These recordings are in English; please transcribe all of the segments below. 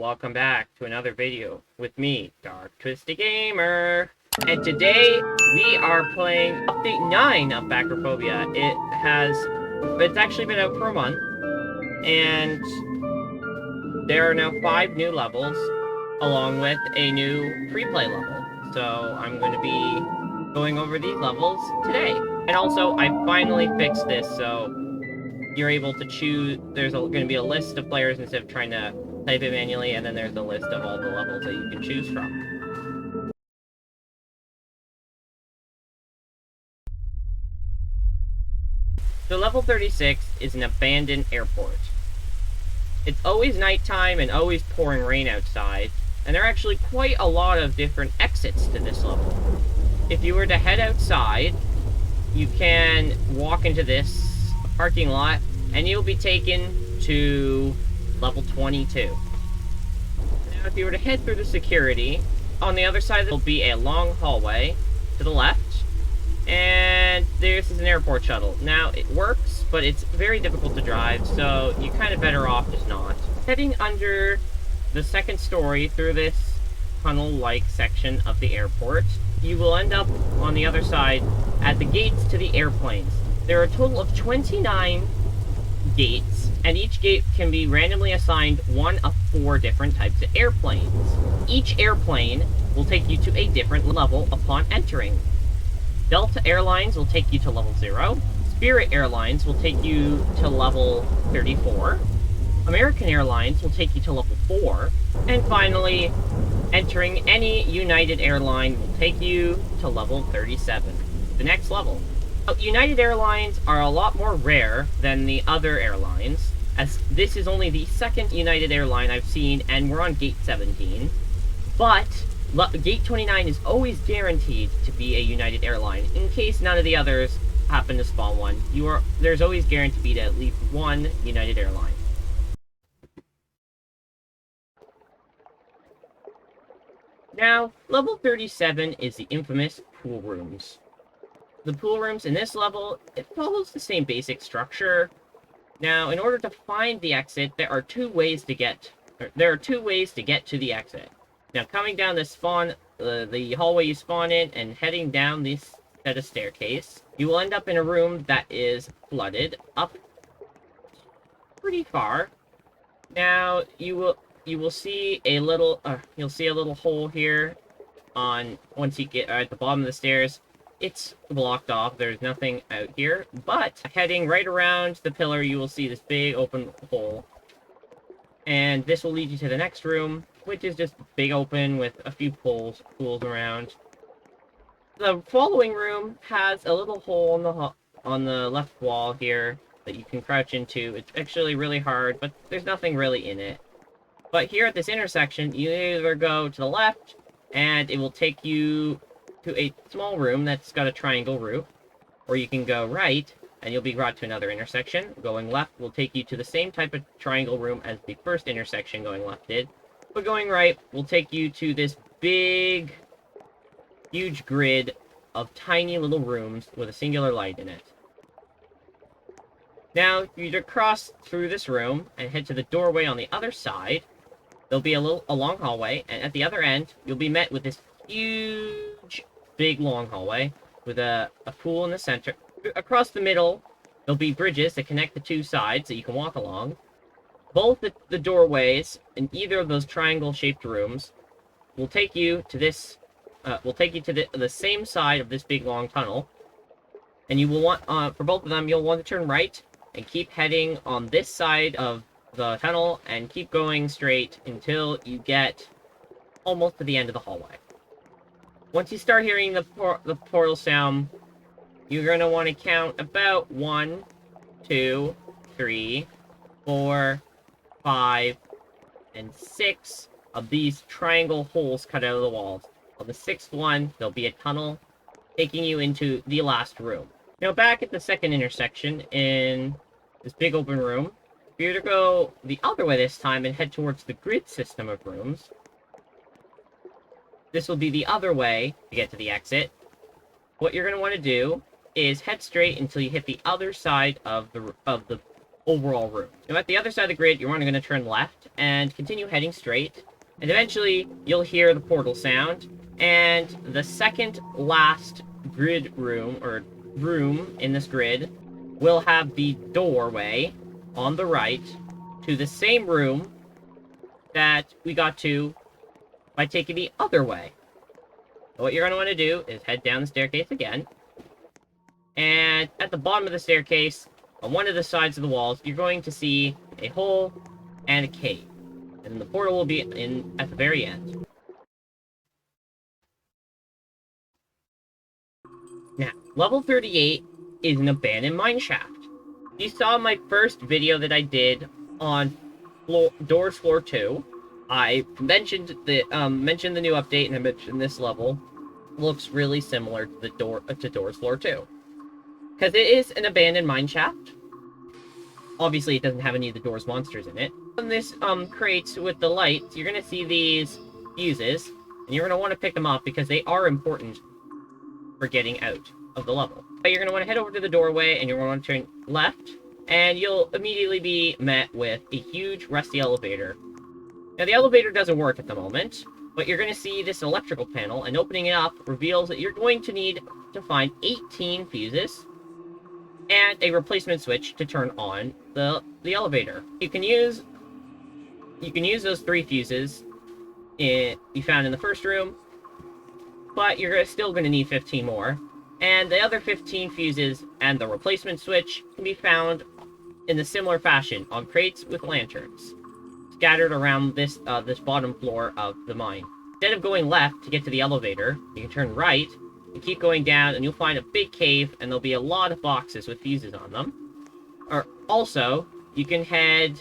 welcome back to another video with me, Dark Twisted Gamer. And today, we are playing Update 9 of Backrophobia. It's actually been out for a month, and there are now 5 new levels, along with a new free play level. So, I'm going to be going over these levels today. And also, I finally fixed this, so you're able to choose. There's going to be a list of players instead of trying to type it manually, and then there's a list of all the levels that you can choose from. So level 36 is an abandoned airport. It's always nighttime and always pouring rain outside, and there are actually quite a lot of different exits to this level. If you were to head outside, you can walk into this parking lot, and you'll be taken to level 22. Now, if you were to head through the security, on the other side, there'll be a long hallway to the left, and this is an airport shuttle. Now, it works, but it's very difficult to drive, so you're kind of better off just not. Heading under the second story through this tunnel-like section of the airport, you will end up on the other side at the gates to the airplanes. There are a total of 29 gates, and each gate can be randomly assigned one of 4 different types of airplanes. Each airplane will take you to a different level upon entering. Delta Airlines will take you to level 0, Spirit Airlines will take you to level 34, American Airlines will take you to level 4, and finally, entering any United Airline will take you to level 37, the next level. United Airlines are a lot more rare than the other airlines, as this is only the second United airline I've seen, and we're on Gate 17. But Gate 29 is always guaranteed to be a United airline, in case none of the others happen to spawn one. There's always guaranteed to be at least one United airline. Now, level 37 is the infamous pool rooms. The pool rooms in this level, it follows the same basic structure. Now, in order to find the exit, there are two ways to get to the exit. Now, coming down the hallway you spawn in, and heading down this set of staircase, you will end up in a room that is flooded up pretty far. Now, you will see a little hole here once you get at the bottom of the stairs. It's blocked off, there's nothing out here, but heading right around the pillar, you will see this big open hole. And this will lead you to the next room, which is just big open with a few pools around. The following room has a little hole on the left wall here that you can crouch into. It's actually really hard, but there's nothing really in it. But here at this intersection, you either go to the left, and it will take you to a small room that's got a triangle roof, or you can go right, and you'll be brought to another intersection. Going left will take you to the same type of triangle room as the first intersection going left did, but going right will take you to this big, huge grid of tiny little rooms with a singular light in it. Now, if you cross through this room and head to the doorway on the other side, there'll be a long hallway, and at the other end, you'll be met with this huge, big, long hallway with a pool in the center. Across the middle, there'll be bridges that connect the two sides that you can walk along. Both the doorways in either of those triangle-shaped rooms will take you to the same side of this big, long tunnel. And you will want, for both of them, you'll want to turn right and keep heading on this side of the tunnel and keep going straight until you get almost to the end of the hallway. Once you start hearing the portal sound, you're going to want to count about 1, 2, 3, 4, 5, and 6 of these triangle holes cut out of the walls. On the 6th one, there'll be a tunnel taking you into the last room. Now, back at the second intersection in this big open room, you're to go the other way this time and head towards the grid system of rooms. This will be the other way to get to the exit. What you're going to want to do is head straight until you hit the other side of the overall room. Now, at the other side of the grid, you're going to turn left and continue heading straight. And eventually, you'll hear the portal sound. And the second last grid room, or room in this grid, will have the doorway on the right to the same room that we got to by taking the other way. So what you're going to want to do is head down the staircase again. And at the bottom of the staircase, on one of the sides of the walls, you're going to see a hole and a cave. And the portal will be in at the very end. Now, level 38 is an abandoned mineshaft. You saw my first video that I did on Doors Floor 2. I mentioned the new update, and I mentioned this level looks really similar to the Doors Floor 2. Because it is an abandoned mineshaft. Obviously, it doesn't have any of the Doors monsters in it. On this crates with the lights, you're going to see these fuses, and you're going to want to pick them up because they are important for getting out of the level. But you're going to want to head over to the doorway, and you're going to want to turn left, and you'll immediately be met with a huge rusty elevator. Now, the elevator doesn't work at the moment, but you're going to see this electrical panel, and opening it up reveals that you're going to need to find 18 fuses and a replacement switch to turn on the elevator. You can use those 3 fuses you found in the first room, but you're still going to need 15 more. And the other 15 fuses and the replacement switch can be found in a similar fashion on crates with lanterns, scattered around this bottom floor of the mine. Instead of going left to get to the elevator, you can turn right and keep going down, and you'll find a big cave, and there'll be a lot of boxes with fuses on them. Or also, you can head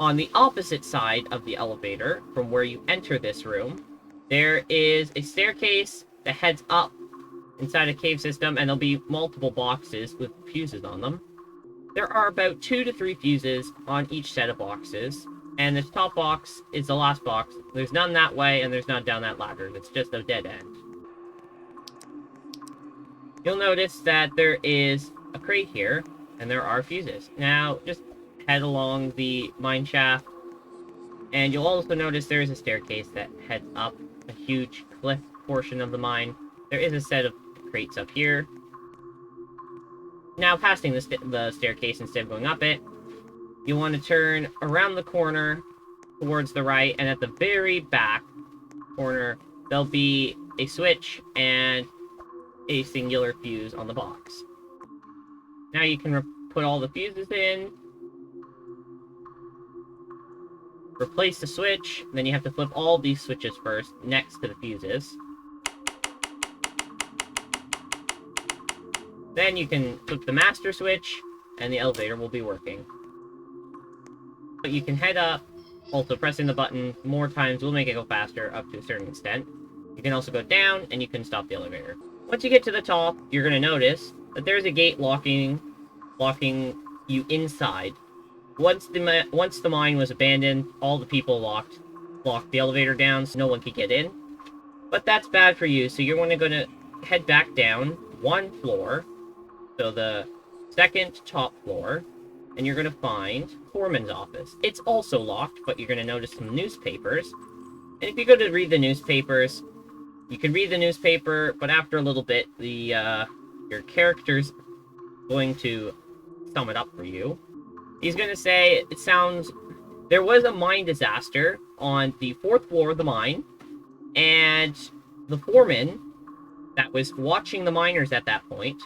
on the opposite side of the elevator from where you enter this room. There is a staircase that heads up inside a cave system, and there'll be multiple boxes with fuses on them. There are about 2 to 3 fuses on each set of boxes, and the top box is the last box. There's none that way, and there's none down that ladder. It's just a dead end. You'll notice that there is a crate here, and there are fuses. Now, just head along the mine shaft, and you'll also notice there is a staircase that heads up a huge cliff portion of the mine. There is a set of crates up here. Now, passing the staircase instead of going up it, you want to turn around the corner towards the right, and at the very back corner, there'll be a switch and a singular fuse on the box. Now you can put all the fuses in, replace the switch, then you have to flip all these switches first, next to the fuses. Then you can flip the master switch, and the elevator will be working. But you can head up, also pressing the button more times will make it go faster, up to a certain extent. You can also go down, and you can stop the elevator. Once you get to the top, you're going to notice that there's a gate locking you inside. Once the mine was abandoned, all the people locked the elevator down, so no one could get in. But that's bad for you, so you're going to head back down 1 floor, so the second top floor, and you're going to find Forman's office. It's also locked, but you're going to notice some newspapers. And if you go to read the newspapers, you can read the newspaper, but after a little bit, your character's going to sum it up for you. He's going to say, there was a mine disaster on the 4th floor of the mine, and the foreman that was watching the miners at that point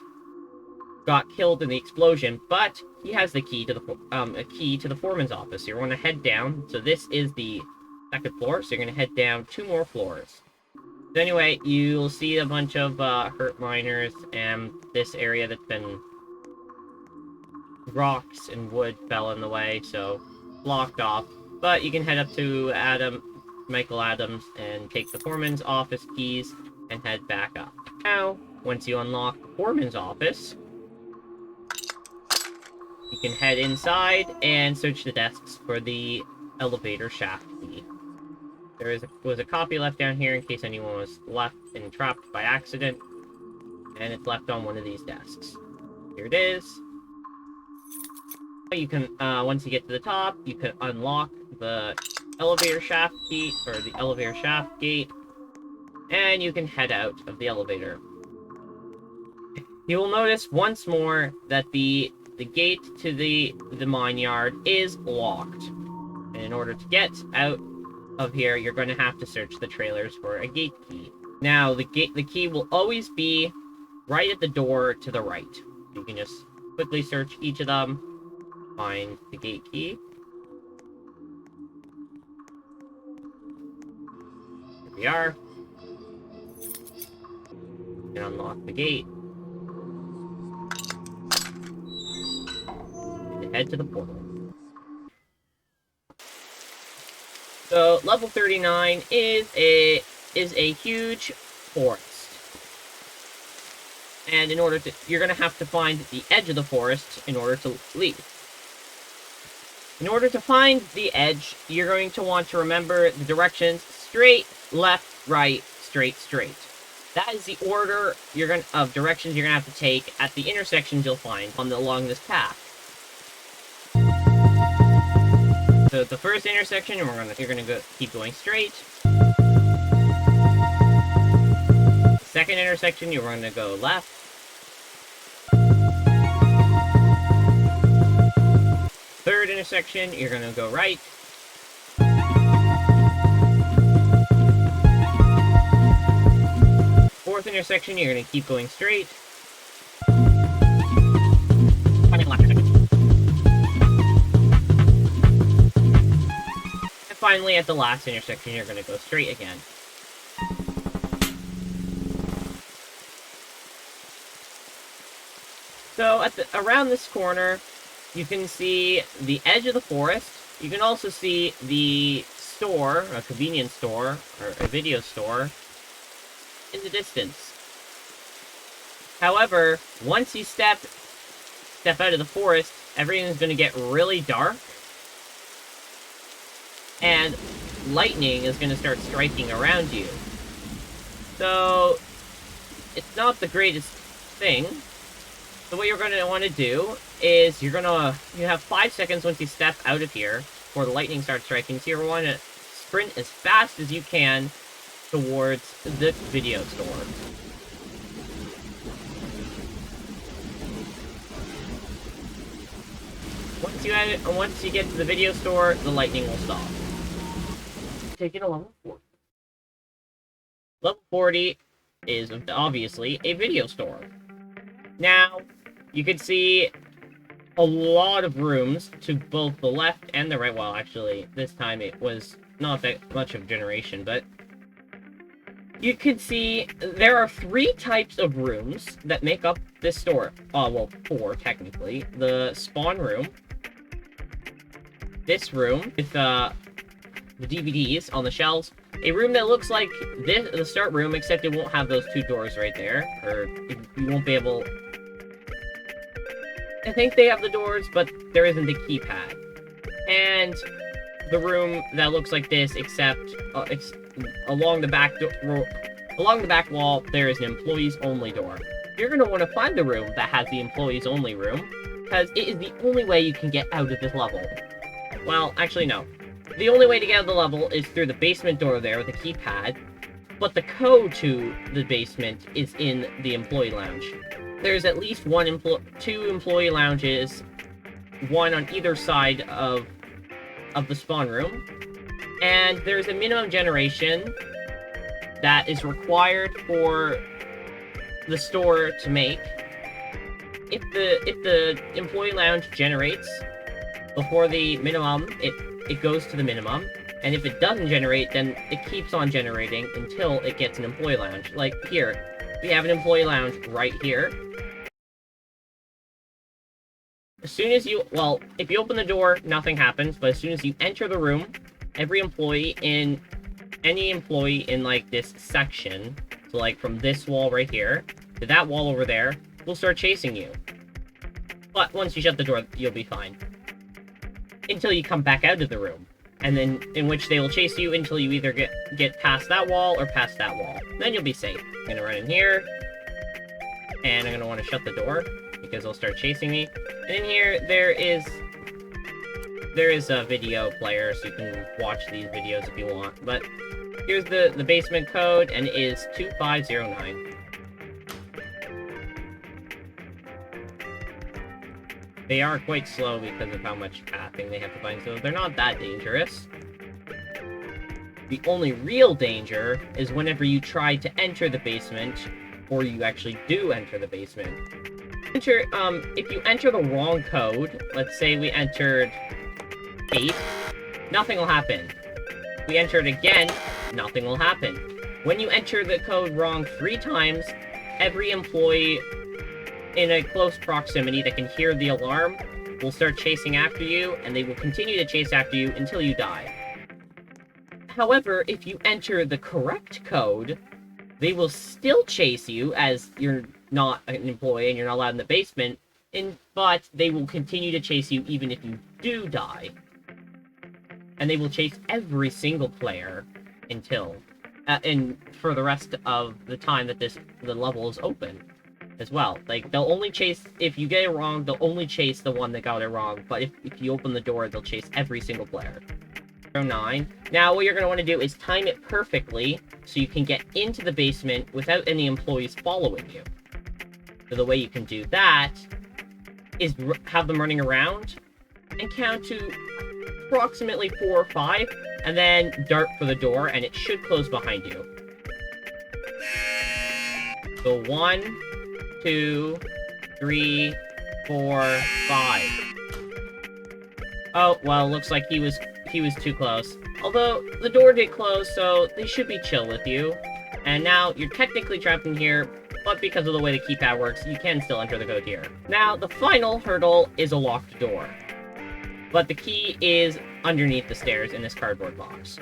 got killed in the explosion, but he has the key to the foreman's office. So you're going to head down. So this is the 2nd floor, so you're going to head down 2 more floors. So anyway, you'll see a bunch of hurt miners, and this area that's been rocks and wood fell in the way, so blocked off. But you can head up to Michael Adams, and take the foreman's office keys and head back up. Now, once you unlock the foreman's office, you can head inside and search the desks for the elevator shaft key. There was a copy left down here in case anyone was left and trapped by accident, and it's left on one of these desks. Here it is. You can, once you get to the top, you can unlock the elevator shaft key, or the elevator shaft gate, and you can head out of the elevator. You will notice once more that the gate to the mine yard is locked. And in order to get out of here, you're going to have to search the trailers for a gate key. Now, the key will always be right at the door to the right. You can just quickly search each of them, find the gate key. Here we are. You can unlock the gate. And head to the portal. So, level 39 is a huge forest. And in order to, you're going to have to find the edge of the forest in order to leave. In order to find the edge, you're going to want to remember the directions straight, left, right, straight, straight. That is the order of directions you're going to have to take at the intersections you'll find along this path. So the first intersection, you're going to keep going straight. Second intersection, you're going to go left. Third intersection, you're going to go right. Fourth intersection, you're going to keep going straight. And finally, at the last intersection, you're going to go straight again. So, around this corner, you can see the edge of the forest. You can also see the store, a convenience store, or a video store, in the distance. However, once you step out of the forest, everything's going to get really dark. And lightning is going to start striking around you. So, it's not the greatest thing. So what you're going to want to do is you have 5 seconds once you step out of here before the lightning starts striking. So you're going to sprint as fast as you can towards the video store. Once you get to the video store, the lightning will stop. Take it to level 40. Level 40 is obviously a video store. Now, you can see a lot of rooms to both the left and the right. Well, actually, this time it was not that much of generation, but you can see there are 3 types of rooms that make up this store. Well, 4, technically. The spawn room, this room with the DVDs on the shelves, a room that looks like the start room, except it won't have those 2 doors right there, or you won't be able... I think they have the doors, but there isn't the keypad. And the room that looks like this, except along the back wall, there is an employees-only door. You're going to want to find the room that has the employees-only room, because it is the only way you can get out of this level. Well, actually, no. The only way to get out of the level is through the basement door there with the keypad, but the code to the basement is in the employee lounge. There's at least 2 employee lounges, one on either side of the spawn room, and there's a minimum generation that is required for the store to make. If the employee lounge generates before the minimum, it goes to the minimum, and if it doesn't generate, then it keeps on generating until it gets an employee lounge. Like here, we have an employee lounge right here. As soon as if you open the door, nothing happens, but as soon as you enter the room, any employee in, like, this section, so, like, from this wall right here to that wall over there, will start chasing you. But once you shut the door, you'll be fine. Until you come back out of the room. And then, in which they will chase you until you either get past that wall or past that wall. Then you'll be safe. I'm gonna run in here, and I'm gonna want to shut the door, because they'll start chasing me. And in here, there is there is a video player, so you can watch these videos if you want. But here's the basement code, and it is 2509. They are quite slow because of how much pathing they have to find, so they're not that dangerous. The only real danger is whenever you try to enter the basement, or you actually do enter the basement. If you enter the wrong code, let's say we entered 8, nothing will happen. If we enter it again, nothing will happen. When you enter the code wrong 3 times, every employee in a close proximity that can hear the alarm will start chasing after you, and they will continue to chase after you until you die. However, if you enter the correct code, they will still chase you, as you're not an employee and you're not allowed in the basement, but they will continue to chase you even if you do die. And they will chase every single player until, and for the rest of the time that the level is open as well. Like, they'll only chase, if you get it wrong, they'll only chase the one that got it wrong, but if you open the door, they'll chase every single player. 09. Now, what you're going to want to do is time it perfectly so you can get into the basement without any employees following you. So the way you can do that is have them running around and count to approximately 4 or 5, and then dart for the door, and it should close behind you. So 1, 2, 3, 4, 5. Oh, well, looks like he was too close. Although, the door did close, so they should be chill with you. And now, you're technically trapped in here, but because of the way the keypad works, you can still enter the code here. Now, the final hurdle is a locked door. But the key is underneath the stairs in this cardboard box.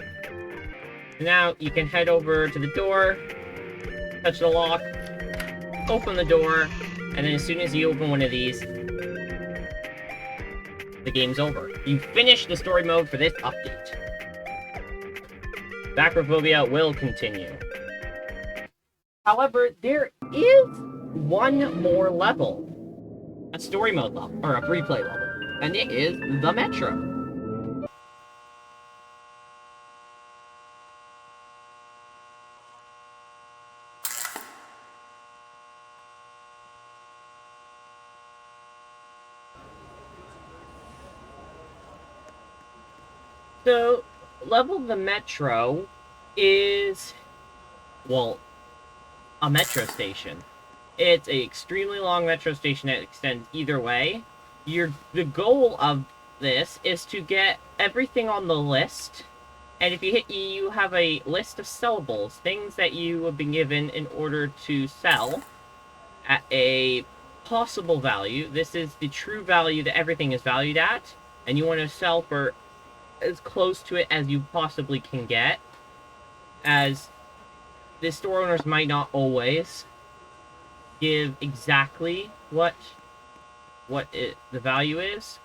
Now, you can head over to the door, touch the lock, open the door, and then as soon as you open one of these, the game's over. You finished the story mode for this update. Backrophobia will continue. However, there is one more level. A story mode level, or a replay level. And it is the Metro. So, level the Metro is, well, a metro station. It's an extremely long metro station that extends either way. The goal of this is to get everything on the list, and if you hit E, you have a list of sellables, things that you have been given in order to sell at a possible value. This is the true value that everything is valued at, and you want to sell for as close to it as you possibly can get, as the store owners might not always give exactly what the value is.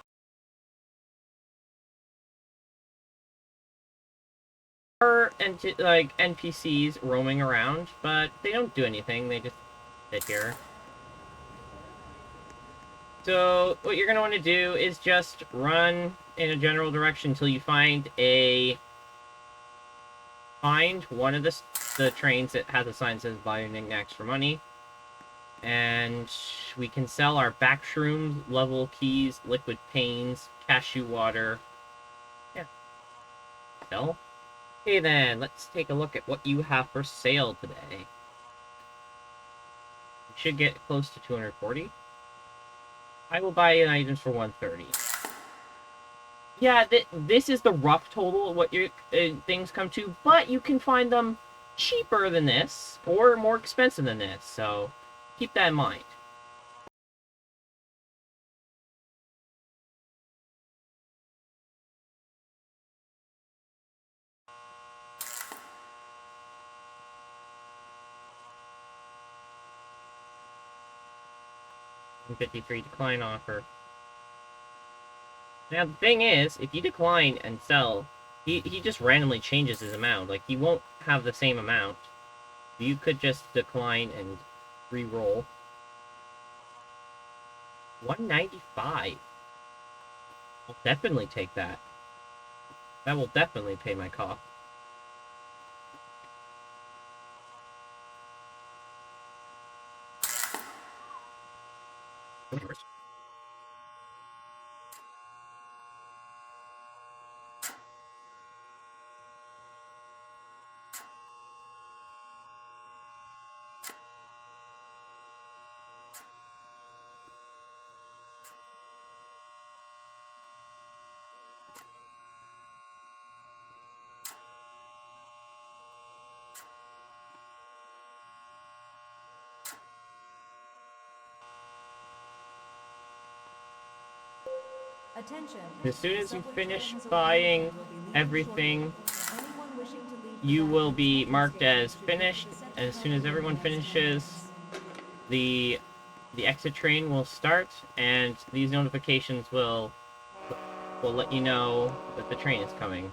There are like NPCs roaming around, but they don't do anything. They just sit here. So what you're gonna want to do is just run in a general direction until you find one of the trains that has a sign that says "Buy your knickknacks for money." And we can sell our backshrooms, level keys, liquid panes, cashew water. Yeah. Sell. Okay then, let's take a look at what you have for sale today. You should get close to 240. I will buy in items for 130. Yeah, this is the rough total of what your things come to, but you can find them cheaper than this, or more expensive than this, so keep that in mind. $53 decline offer. Now, the thing is, if you decline and sell, he just randomly changes his amount. Like, he won't have the same amount. You could just decline and re-roll. 195. I'll definitely take that. That will definitely pay my cost. Attention. As soon The as you subway train finish has arrived buying and will be leaving everything, shortly. Anyone wishing to leave the you will Backrophobia be marked station as should get to finished. the center As hub soon as within everyone the next 10 finishes, minutes. the exit train will start, and these notifications will let you know that the train is coming.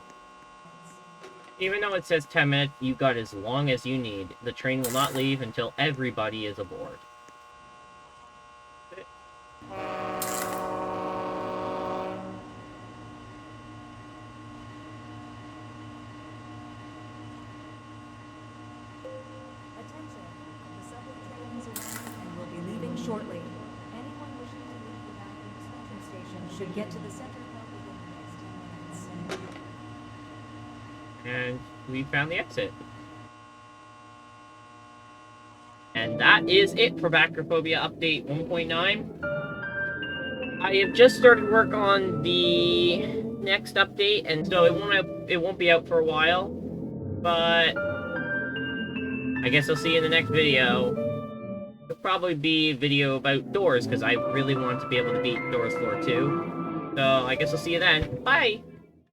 Even though it says 10 minutes, you got as long as you need. The train will not leave until everybody is aboard. Attention. The subway train has arrived and will be leaving shortly. Anyone wishing to leave the Backrophobia Central station should get to the center hub within the next 10 minutes. And we found the exit. And that is it for Backrophobia Update 1.9. I have just started work on the next update, and so it won't be out for a while. But I guess I'll see you in the next video. It'll probably be a video about doors, because I really want to be able to beat Doors Floor 2. So I guess I'll see you then. Bye!